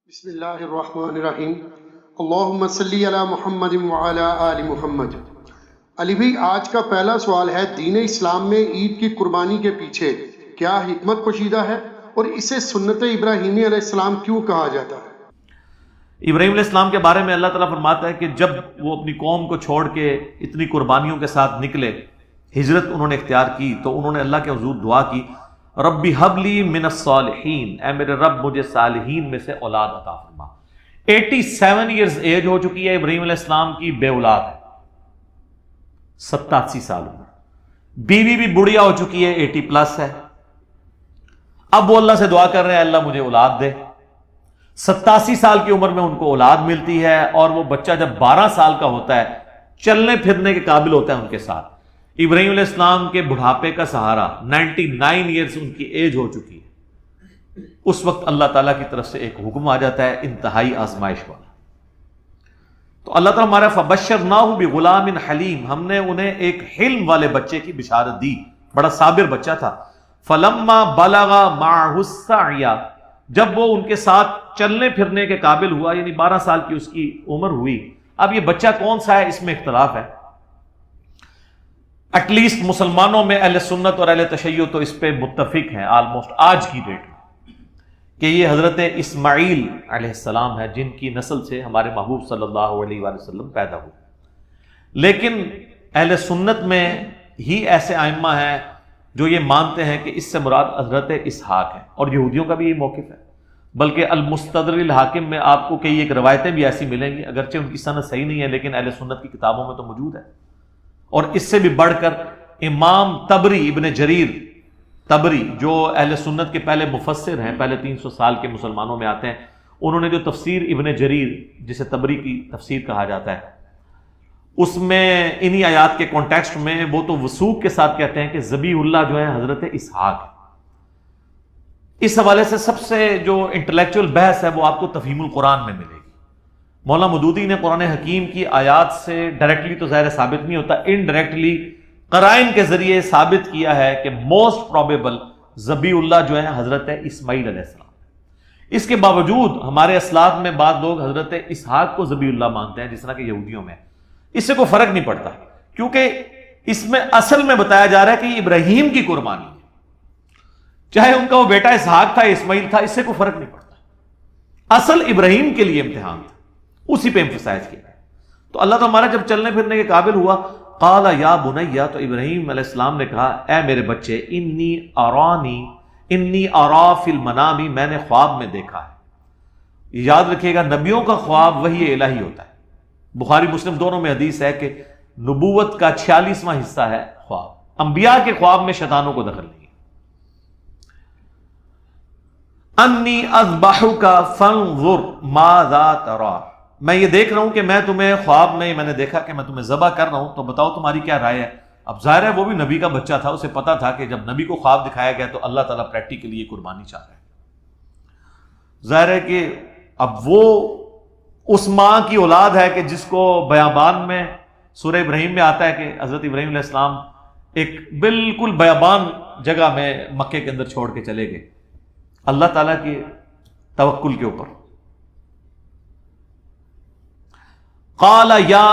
بسم اللہ الرحمن الرحیم اللہم صلی علی محمد وعلی آل محمد۔ علی بھائی، آج کا پہلا سوال ہے، دین اسلام میں عید کی قربانی کے پیچھے کیا حکمت پوشیدہ ہے اور اسے سنت ابراہیمی علیہ السلام کیوں کہا جاتا ہے؟ ابراہیم علیہ السلام کے بارے میں اللہ تعالیٰ فرماتا ہے کہ جب وہ اپنی قوم کو چھوڑ کے اتنی قربانیوں کے ساتھ نکلے، ہجرت انہوں نے اختیار کی، تو انہوں نے اللہ کے حضور دعا کی، ربی حبلی من الصالحین، اے میرے رب مجھے صالحین میں سے اولاد عطا فرما۔ 87 ایئرز ایج ہو چکی ہے ابراہیم علیہ السلام کی، بے اولاد ہے، 87 سال عمر، بیوی بھی بڑھیا ہو چکی ہے، 80 پلس ہے۔ اب وہ اللہ سے دعا کر رہے ہیں، اللہ مجھے اولاد دے۔ 87 سال کی عمر میں ان کو اولاد ملتی ہے، اور وہ بچہ جب 12 سال کا ہوتا ہے، چلنے پھرنے کے قابل ہوتا ہے ان کے ساتھ۔ ابراہیم علیہ السلام کے بڑھاپے کا سہارا 99 ایئرز ان کی ایج ہو چکی ہے، اس وقت اللہ تعالیٰ کی طرف سے ایک حکم آ جاتا ہے انتہائی آزمائش والا۔ تو اللہ تعالیٰ ہمارا فبشرناہ بغلام حلیم، ہم نے انہیں ایک حلم والے بچے کی بشارت دی، بڑا صابر بچہ تھا۔ فلما بلغ معہ السعی، جب وہ ان کے ساتھ چلنے پھرنے کے قابل ہوا، یعنی 12 سال کی اس کی عمر ہوئی۔ اب یہ بچہ کون سا ہے، اس میں اختلاف ہے۔ ایٹ لیسٹ مسلمانوں میں اہل سنت اور اہل تشیع تو اس پہ متفق ہیں آلموسٹ آج کی ڈیٹ میں، کہ یہ حضرت اسماعیل علیہ السلام ہے، جن کی نسل سے ہمارے محبوب صلی اللہ علیہ وآلہ وسلم پیدا ہوئے۔ لیکن اہل سنت میں ہی ایسے ائمہ ہیں جو یہ مانتے ہیں کہ اس سے مراد حضرت اسحاق ہے، اور یہودیوں کا بھی یہ موقف ہے۔ بلکہ المستدرک الحاکم میں آپ کو کئی ایک روایتیں بھی ایسی ملیں گی، اگرچہ ان کی سند صحیح نہیں ہے، لیکن اہل سنت کی کتابوں میں تو موجود ہے۔ اور اس سے بھی بڑھ کر امام طبری، ابن جریر طبری، جو اہل سنت کے پہلے مفسر ہیں، پہلے 300 سال کے مسلمانوں میں آتے ہیں، انہوں نے جو تفسیر ابن جریر، جسے طبری کی تفسیر کہا جاتا ہے، اس میں انہی آیات کے کانٹیکسٹ میں وہ تو وثوق کے ساتھ کہتے ہیں کہ ذبیح اللہ جو ہے حضرت اسحاق ہے۔ اس حوالے سے سب سے جو انٹلیکچوئل بحث ہے وہ آپ کو تفہیم القرآن میں ملے گی۔ مولانا مودودی نے قرآن حکیم کی آیات سے ڈائریکٹلی تو ظاہر ثابت نہیں ہوتا، انڈائریکٹلی قرائن کے ذریعے ثابت کیا ہے کہ موسٹ پروبیبل ذبیح اللہ جو ہے حضرت اسماعیل علیہ السلام۔ اس کے باوجود ہمارے اسلاف میں بعض لوگ حضرت اسحاق کو ذبیح اللہ مانتے ہیں، جس طرح کہ یہودیوں میں۔ اس سے کوئی فرق نہیں پڑتا، کیونکہ اس میں اصل میں بتایا جا رہا ہے کہ یہ ابراہیم کی قربانی ہے، چاہے ان کا وہ بیٹا اسحاق تھا، اسماعیل تھا، اس سے کوئی فرق نہیں پڑتا۔ اصل ابراہیم کے لیے امتحان تھا، اسی پہ ایمفسائز کیا ہے۔ تو اللہ تو ہمارا جب چلنے پھرنے کے قابل ہوا، قال یا بنیا، تو ابراہیم علیہ السلام نے کہا، اے میرے بچے، انی ارا فی المنام، میں نے خواب میں دیکھا ہے۔ یاد رکھیے گا، نبیوں کا خواب وحی الہی ہوتا ہے۔ بخاری مسلم دونوں میں حدیث ہے کہ نبوت کا 46واں حصہ ہے خواب، انبیاء کے خواب میں شیطانوں کو دخل نہیں ہے۔ انی اذبحک فانظر ماذا تری، میں یہ دیکھ رہا ہوں کہ میں تمہیں خواب میں نے دیکھا کہ میں تمہیں ذبح کر رہا ہوں، تو بتاؤ تمہاری کیا رائے ہے۔ اب ظاہر ہے وہ بھی نبی کا بچہ تھا، اسے پتا تھا کہ جب نبی کو خواب دکھایا گیا تو اللہ تعالیٰ پریکٹیکلی یہ قربانی چاہ رہا ہے۔ ظاہر ہے کہ اب وہ اس ماں کی اولاد ہے کہ جس کو بیابان میں سورہ ابراہیم میں آتا ہے کہ حضرت ابراہیم علیہ السلام ایک بالکل بیابان جگہ میں مکے کے اندر چھوڑ کے چلے گئے اللہ تعالیٰ کے توکل کے اوپر۔ قال یا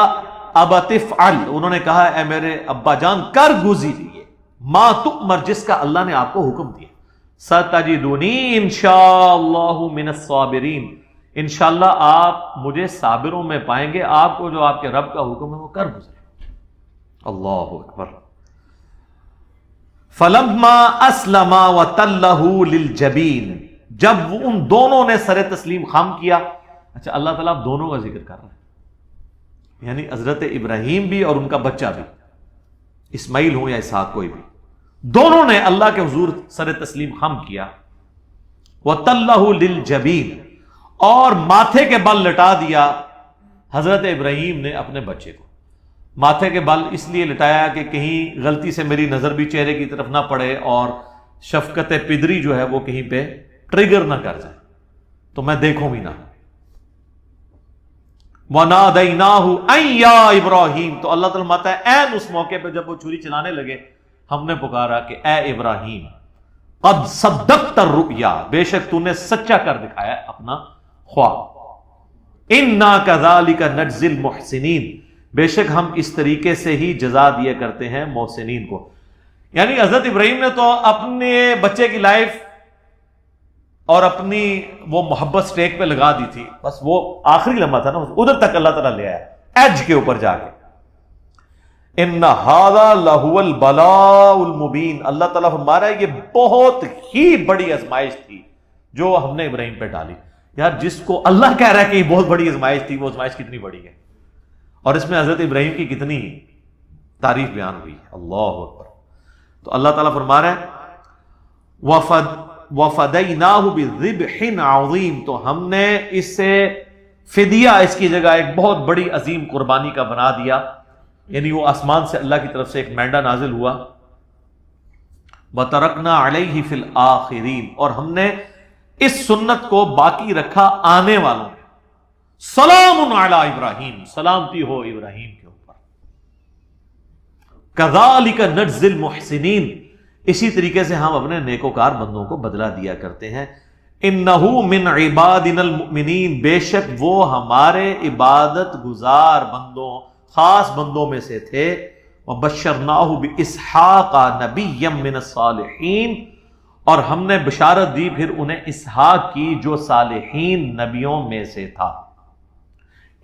ابت افعل، انہوں نے کہا اے میرے ابا جان کر گزریے، ما تؤمر، جس کا اللہ نے آپ کو حکم دیا۔ ستجدنی انشاءاللہ من الصابرین، انشاءاللہ آپ مجھے صابروں میں پائیں گے۔ آپ کو جو آپ کے رب کا حکم ہے وہ کر گزرے۔ اللہ اکبر۔ فلما اسلما وتلہ للجبین، جب ان دونوں نے سر تسلیم خم کیا۔ اچھا، اللہ تعالیٰ اب دونوں کا ذکر کر رہے ہیں، یعنی حضرت ابراہیم بھی اور ان کا بچہ بھی، اسماعیل ہوں یا اسحاق کوئی بھی، دونوں نے اللہ کے حضور سر تسلیم خم کیا۔ وَتَلَّهُ لِلْجَبِينِ، اور ماتھے کے بل لٹا دیا حضرت ابراہیم نے اپنے بچے کو۔ ماتھے کے بل اس لیے لٹایا کہ کہیں غلطی سے میری نظر بھی چہرے کی طرف نہ پڑے اور شفقت پدری جو ہے وہ کہیں پہ ٹریگر نہ کر جائے، تو میں دیکھوں بھی نہ۔ وَنَادَيْنَاهُ أَن يَا إِبْرَاهِيمُ، تو اللہ تعالیٰ ماتا ہے عین اس موقع پہ جب وہ چھری چلانے لگے، ہم نے پکارا کہ اے ابراہیم، قد صدقت الرؤیا، بے شک تو نے سچا کر دکھایا اپنا خواہ انا کذالک نجزی المحسنین، بے شک ہم اس طریقے سے ہی جزا دیا کرتے ہیں محسنین کو. یعنی حضرت ابراہیم نے تو اپنے بچے کی لائف اور اپنی وہ محبت سٹیک پہ لگا دی تھی، بس وہ آخری لمحہ تھا نا، ادھر تک اللہ تعالیٰ لے آیا ایج کے اوپر جا کے. ان ھذا لہو البلاء المبین، اللہ تعالیٰ فرما رہا ہے یہ بہت ہی بڑی آزمائش تھی جو ہم نے ابراہیم پہ ڈالی. یار جس کو اللہ کہہ رہا ہے کہ یہ بہت بڑی آزمائش تھی، وہ آزمائش کتنی بڑی ہے، اور اس میں حضرت ابراہیم کی کتنی تعریف بیان ہوئی. اللہ اکبر. تو اللہ تعالیٰ فرما رہا ہے وَفَدَيْنَاهُ بِذِبْحٍ عَظِيمٍ، تو ہم نے اس سے فدیہ، اس کی جگہ ایک بہت بڑی عظیم قربانی کا بنا دیا. یعنی وہ آسمان سے اللہ کی طرف سے ایک مینڈا نازل ہوا. وَتَرَكْنَا عَلَيْهِ فِي الْآخِرِينَ، اور ہم نے اس سنت کو باقی رکھا آنے والوں میں. سلام علی ابراہیم، سلامتی ہو ابراہیم کے اوپر. کذالک نجزی المحسنین، اسی طریقے سے ہم اپنے نیکوکار بندوں کو بدلہ دیا کرتے ہیں. انہ من عبادنا المؤمنین، بے شک وہ ہمارے عبادت گزار بندوں، خاص بندوں میں سے تھے. وبشرناہ باسحاق نبیا من الصالحین، اور ہم نے بشارت دی پھر انہیں اسحاق کی جو صالحین نبیوں میں سے تھا.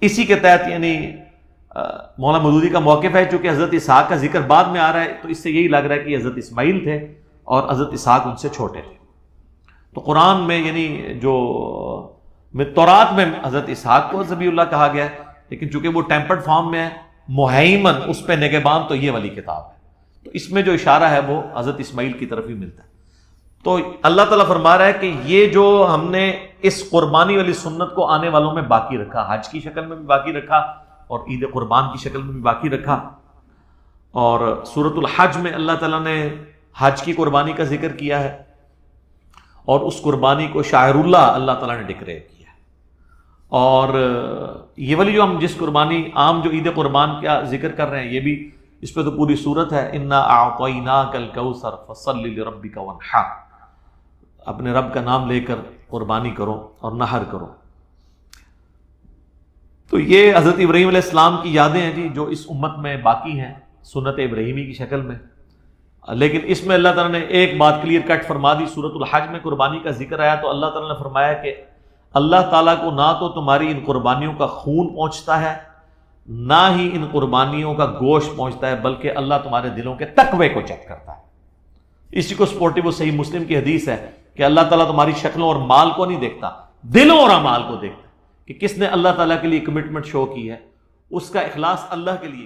اسی کے تحت یعنی مولانا مودودی کا موقف ہے، چونکہ حضرت اسحاق کا ذکر بعد میں آ رہا ہے تو اس سے یہی لگ رہا ہے کہ حضرت اسماعیل تھے اور حضرت اسحاق ان سے چھوٹے تھے. تو قرآن میں یعنی جو تورات میں حضرت اسحاق کو ذبیح اللہ کہا گیا ہے، لیکن چونکہ وہ ٹیمپرڈ فارم میں ہے، مہیمن اس پہ نگہبان تو یہ والی کتاب ہے، تو اس میں جو اشارہ ہے وہ حضرت اسماعیل کی طرف ہی ملتا ہے. تو اللہ تعالیٰ فرما رہا ہے کہ یہ جو ہم نے اس قربانی والی سنت کو آنے والوں میں باقی رکھا، حج کی شکل میں بھی باقی رکھا اور عید قربان کی شکل میں بھی باقی رکھا. اور سورۃ الحج میں اللہ تعالیٰ نے حج کی قربانی کا ذکر کیا ہے، اور اس قربانی کو شاعر اللہ اللہ تعالیٰ نے ڈکلیئر کیا ہے. اور یہ والی جو ہم جس قربانی عام جو عید قربان کا ذکر کر رہے ہیں، یہ بھی اس پہ تو پوری صورت ہے. انا اعطیناک الکوثر فصل لربک وانحر، اپنے رب کا نام لے کر قربانی کرو اور نحر کرو. تو یہ حضرت ابراہیم علیہ السلام کی یادیں ہیں جی، جو اس امت میں باقی ہیں سنت ابراہیمی کی شکل میں. لیکن اس میں اللہ تعالیٰ نے ایک بات کلیئر کٹ فرما دی. سورۃ الحج میں قربانی کا ذکر آیا تو اللہ تعالیٰ نے فرمایا کہ اللہ تعالیٰ کو نہ تو تمہاری ان قربانیوں کا خون پہنچتا ہے، نہ ہی ان قربانیوں کا گوشت پہنچتا ہے، بلکہ اللہ تمہارے دلوں کے تقوی کو چیک کرتا ہے. اسی کو سپورٹو وہ صحیح مسلم کی حدیث ہے کہ اللہ تعالیٰ تمہاری شکلوں اور مال کو نہیں دیکھتا، دلوں اور اعمال کو دیکھتا ہے، کہ کس نے اللہ تعالیٰ کے لیے کمٹمنٹ شو کی ہے، اس کا اخلاص اللہ کے لیے